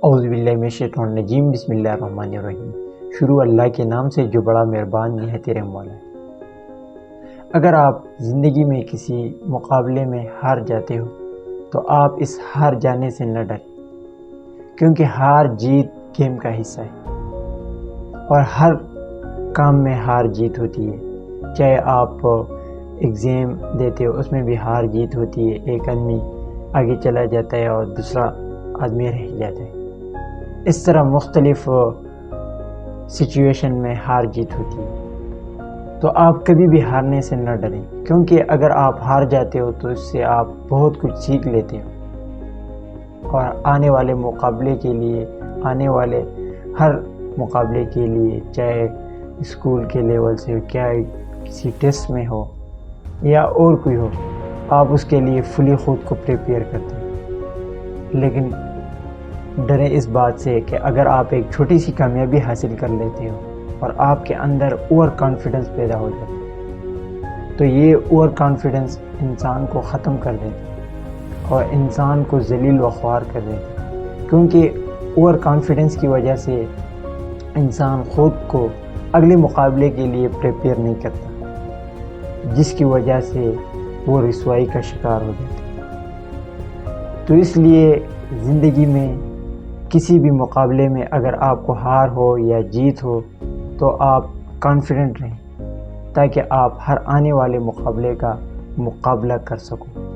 اعوذ باللہ من الشیطان الرجیم، بسم اللہ الرحمن الرحیم۔ شروع اللہ کے نام سے جو بڑا مہربان نہایت رحم والا ہے۔ اگر آپ زندگی میں کسی مقابلے میں ہار جاتے ہو تو آپ اس ہار جانے سے نہ ڈریں، کیونکہ ہار جیت گیم کا حصہ ہے اور ہر کام میں ہار جیت ہوتی ہے۔ چاہے آپ ایگزام دیتے ہو، اس میں بھی ہار جیت ہوتی ہے۔ ایک آدمی آگے چلا جاتا ہے اور دوسرا آدمی رہ جاتا ہے۔ اس طرح مختلف سچویشن میں ہار جیت ہوتی ہے، تو آپ کبھی بھی ہارنے سے نہ ڈریں، کیونکہ اگر آپ ہار جاتے ہو تو اس سے آپ بہت کچھ سیکھ لیتے ہو اور آنے والے مقابلے کے لیے، آنے والے ہر مقابلے کے لیے، چاہے اسکول کے لیول سے ہو، چاہے کسی ٹیسٹ میں ہو یا اور کوئی ہو، آپ اس کے لیے فلی خود کو پریپیئر کرتے ہیں۔ لیکن ڈریں اس بات سے کہ اگر آپ ایک چھوٹی سی کامیابی حاصل کر لیتے ہو اور آپ کے اندر اوور کانفیڈنس پیدا ہو جاتا ہے، تو یہ اوور کانفیڈنس انسان کو ختم کر دیتا ہے اور انسان کو ذلیل و خوار کر دیتا ہے، کیونکہ اوور کانفیڈنس کی وجہ سے انسان خود کو اگلے مقابلے کے لیے پریپیئر نہیں کرتا، جس کی وجہ سے وہ رسوائی کا شکار ہو جاتا ہے۔ تو اس لیے زندگی میں کسی بھی مقابلے میں اگر آپ کو ہار ہو یا جیت ہو تو آپ کانفیڈنٹ رہیں، تاکہ آپ ہر آنے والے مقابلے کا مقابلہ کر سکو۔